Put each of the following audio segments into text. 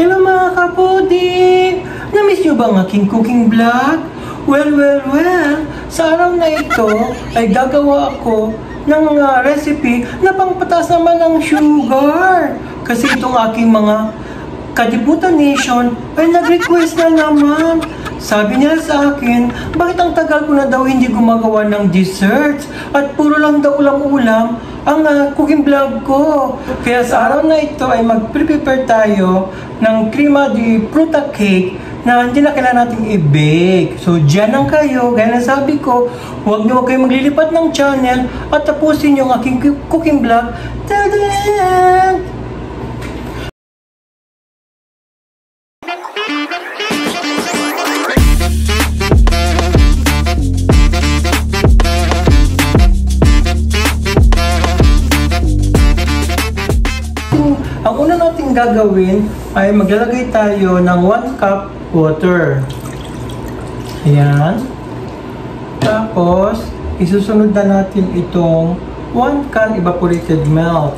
Hello mga kapudi! Na-miss nyo ba ang aking cooking vlog? Well, sa araw na ito ay gagawa ako ng recipe na pangpatas naman ng sugar. Kasi itong aking mga Kadibutan Nation ay nag-request na naman. Sabi nila sa akin, bakit ang tagal ko na daw hindi gumagawa ng desserts at puro lang daw ulam-ulam ang cooking vlog ko. Kaya sa araw na ito ay mag-prepare tayo ng crema de fruta cake na hindi na kailangan natin i-bake. So, dyan lang kayo. Gaya na sabi ko, huwag kayong maglilipat ng channel at tapusin yung aking cooking vlog. Tada! Ang una natin gagawin ay maglalagay tayo ng 1 cup water. Ayan. Tapos, isusunod na natin itong 1 can evaporated milk.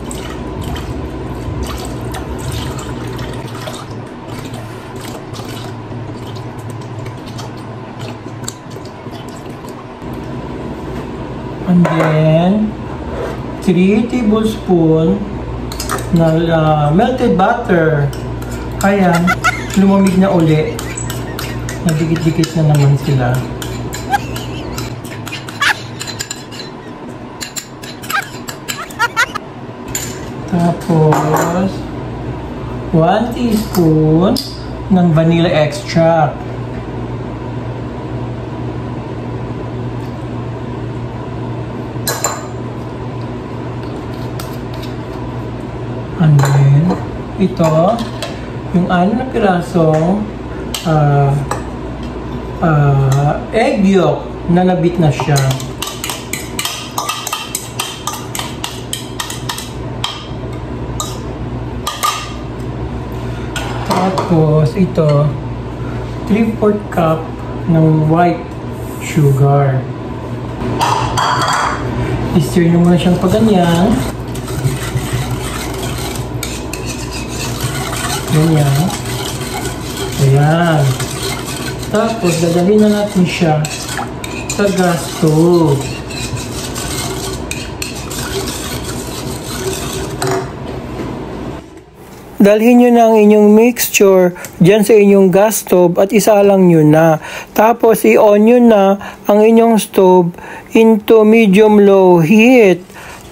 And then, 3 tablespoons na melted butter. Kaya, lumamig na uli. Nagdikit-dikit na naman sila. Tapos, 1 teaspoon ng vanilla extract. And then, ito, yung 6 na pirasong egg yolk na nabit na siya. Tapos, ito, 3/4 cup ng white sugar. I-stir nyo muna siyang paganyan. Ganyan. Ayan. Tapos, dadalhin na natin siya sa gas stove. Dalhin nyo na ang inyong mixture dyan sa inyong gas stove at isalang nyo na. Tapos, i-on nyo na ang inyong stove into medium-low heat.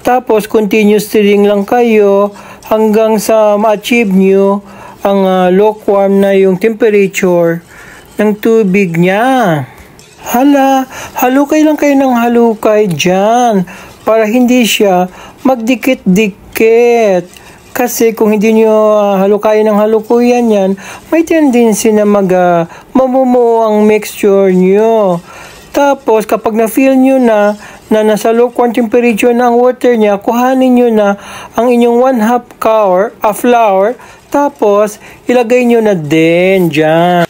Tapos, continuous stirring lang kayo hanggang sa ma-achieve nyo ang lukewarm na yung temperature ng tubig niya. Halukay lang kayo ng halukay dyan para hindi siya magdikit-dikit. Kasi kung hindi nyo halukayin ng halukuyan yan, may tendency na mamumuo ang mixture nyo. Tapos, kapag na-feel nyo na nasa lukewarm temperature na ang water niya, kuhanin nyo na ang inyong 1/2 cup flour. Tapos, ilagay nyo na din dyan.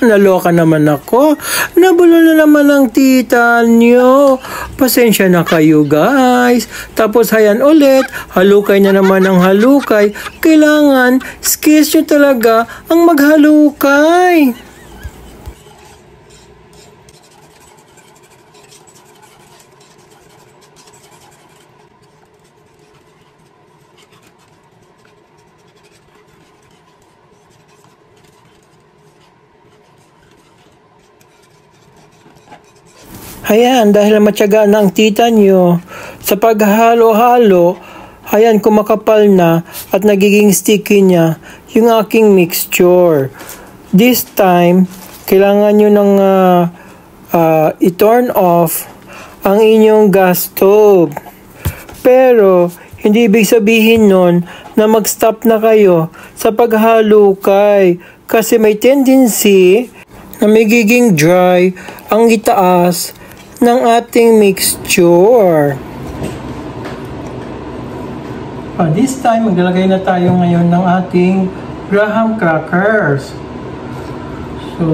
Naloka naman ako. Nabulol na naman ang tita nyo. Pasensya na kayo, guys. Tapos, hayan ulit. Halukay na naman ang halukay. Kailangan, skills nyo talaga ang maghalukay. Ayan, dahil matyaga na ang tita nyo, sa paghalo-halo, ayan, kumakapal na at nagiging sticky niya yung aking mixture. This time, kailangan nyo nang i-turn off ang inyong gas stove. Pero, hindi ibig sabihin nun na mag-stop na kayo sa paghalukay kasi may tendency na magiging dry ang itaas ng ating mixture. This time, maglalagay na tayo ngayon ng ating graham crackers. So,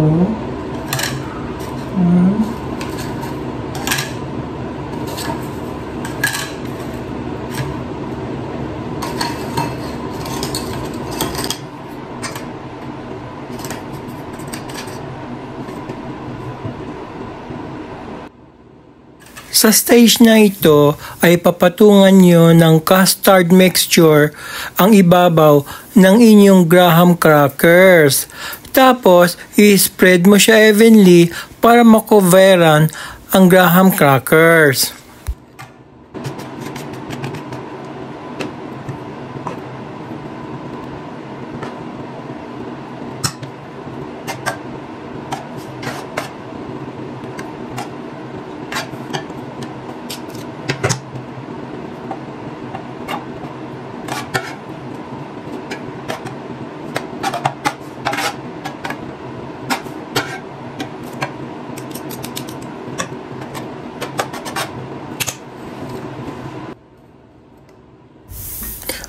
Sa stage na ito ay papatungan nyo ng custard mixture ang ibabaw ng inyong graham crackers. Tapos, i-spread mo siya evenly para makoveran ang graham crackers.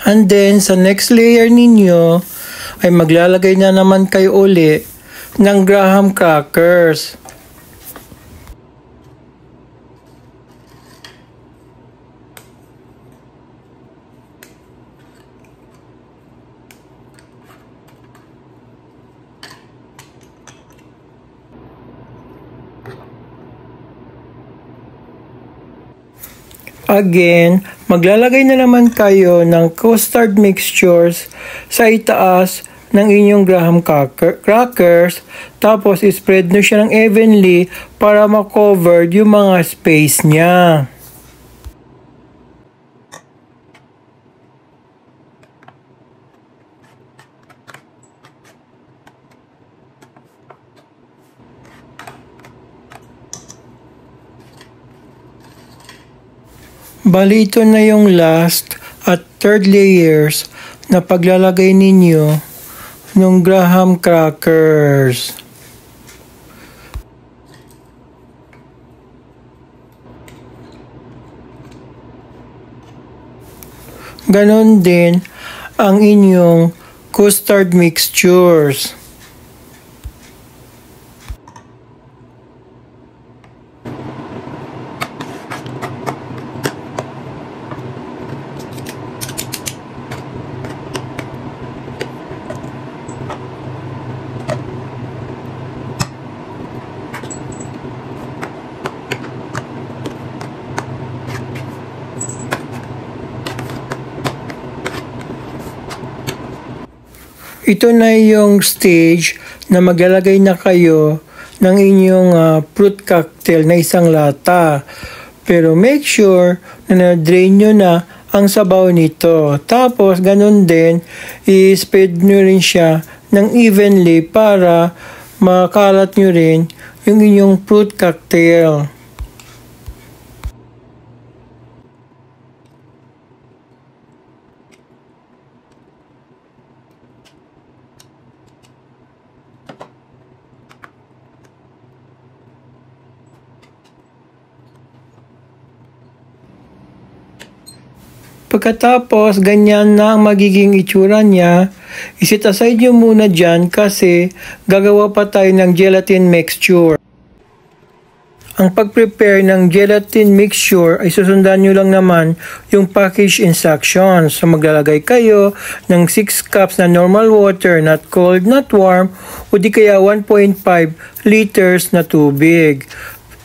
And then, sa next layer ninyo, ay maglalagay na naman kayo uli ng graham crackers. Again, maglalagay na naman kayo ng custard mixtures sa itaas ng inyong graham crackers, tapos spread nyo siya ng evenly para makover yung mga space niya. Bali, ito na yung last at third layers na paglalagay ninyo ng graham crackers. Ganon din ang inyong custard mixtures. Ito na yung stage na maglalagay na kayo ng inyong fruit cocktail na isang lata. Pero make sure na na-drain nyo na ang sabaw nito. Tapos, ganun din, i-spread nyo rin siya ng evenly para makalat nyo rin yung inyong fruit cocktail. Pagkatapos, ganyan na ang magiging itsura niya. Isit aside nyo muna dyan kasi gagawa pa tayo ng gelatin mixture. Ang pag-prepare ng gelatin mixture ay susundan nyo lang naman yung package instructions. So maglalagay kayo ng 6 cups na normal water, not cold, not warm, o di kaya 1.5 liters na tubig.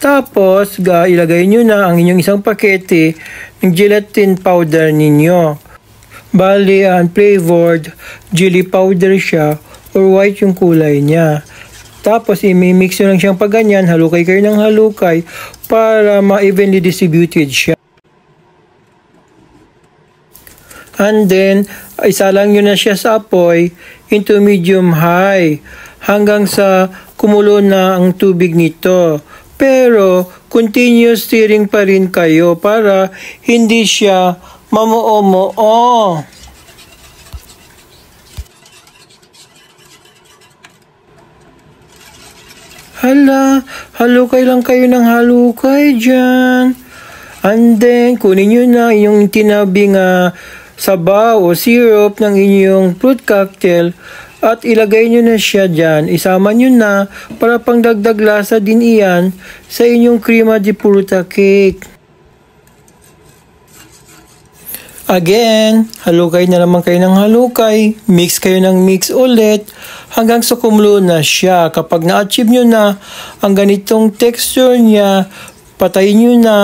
Tapos, ilagay nyo na ang inyong isang pakete ng gelatin powder ninyo. Bali, unflavored jelly powder siya or white yung kulay niya. Tapos, i-mix nyo lang siyang paganyan, halukay kayo ng halukay para ma-evenly distributed siya. And then, isalang nyo na siya sa apoy into medium high hanggang sa kumulo na ang tubig nito. Pero, continuous stirring pa rin kayo para hindi siya mamuo-muo. Hala, halukay lang kayo ng halukay dyan. And then, kunin nyo na yung tinabing sabaw o syrup ng inyong fruit cocktail at ilagay nyo na siya dyan. Isama nyo na para pangdagdag lasa din iyan sa inyong crema di fruta cake. Again, halukay na naman kayo ng halukay. Mix kayo ng mix ulit hanggang sa kumulo na siya. Kapag na-achieve nyo na ang ganitong texture niya, patayin nyo na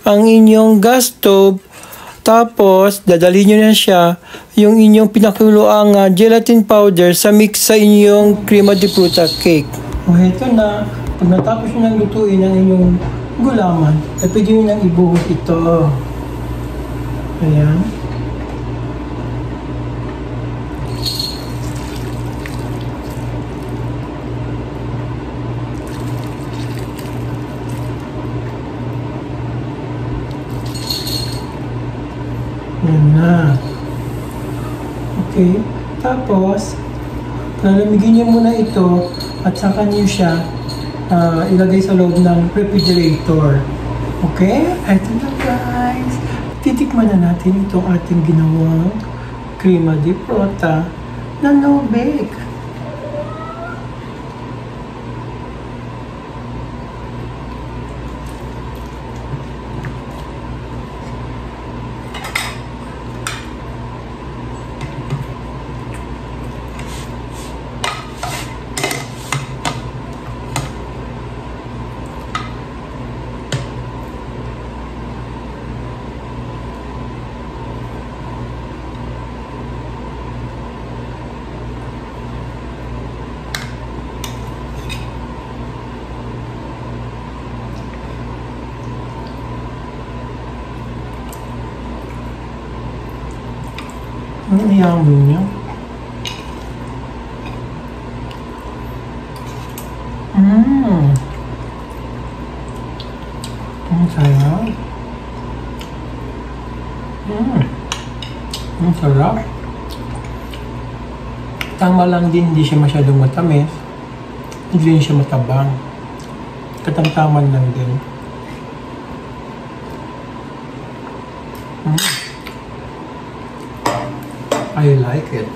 ang inyong gas stove. Tapos, dadalhin nyo na siya, yung inyong pinakuloang gelatin powder sa mix sa inyong crema di fruta cake. O, heto na. Pag natapos nyo nang lutuin ang inyong gulaman, ay pwede nyo nang ibuhos ito. Ayan. Ayan na. Okay. Tapos, lalamigin nyo muna ito at saka nyo siya ilagay sa loob ng refrigerator. Okay? Ito na guys. Titikman na natin itong ating ginawang crema di fruta na no-bake. Ang yaman niya. Ang sarap. Ang sarap. Tama lang din, hindi siya masyadong matamis. Hindi rin siya matabang. Katamtaman lang din. I like it.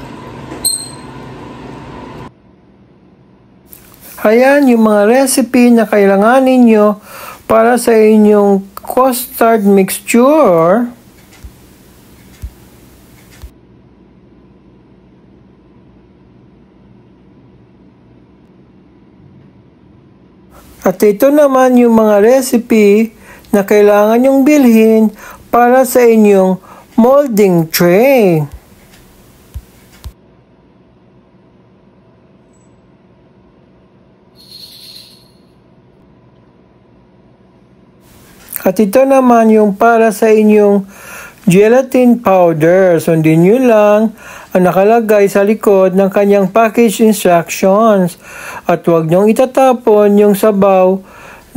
Ayan yung mga recipe na kailangan ninyo para sa inyong custard mixture. At ito naman yung mga recipe na kailangan nyong bilhin para sa inyong molding tray. At ito naman yung para sa inyong gelatin powder. Sundin nyo lang ang nakalagay sa likod ng kanyang package instructions. At huwag nyong itatapon yung sabaw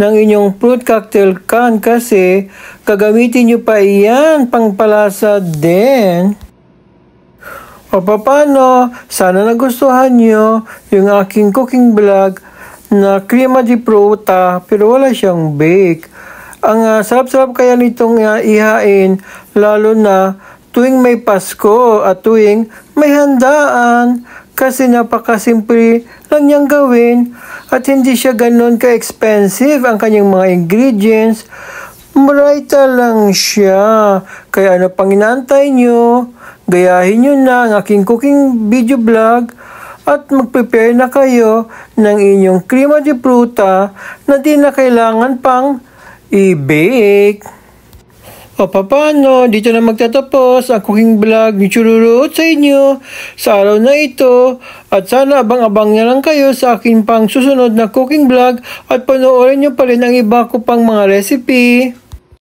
ng inyong fruit cocktail can kasi gagamitin nyo pa iyan pangpalasa din. O paano? Sana nagustuhan nyo yung aking cooking vlog na crema di fruta pero wala siyang bake. Ang sarap-sarap kaya nitong ihain, lalo na tuwing may Pasko at tuwing may handaan. Kasi napakasimple lang niyang gawin at hindi siya ganun ka-expensive ang kanyang mga ingredients. Muraita lang siya. Kaya ano pang inaantay nyo? Gayahin nyo na ang aking cooking video vlog at mag-prepare na kayo ng inyong crema di fruta na di na kailangan pang i-bake. O paano, dito na magtatapos ang cooking vlog ni Chururut sa inyo sa araw na ito at sana abang-abang na lang kayo sa akin pang susunod na cooking vlog at panoorin nyo pa rin ang iba ko pang mga recipe.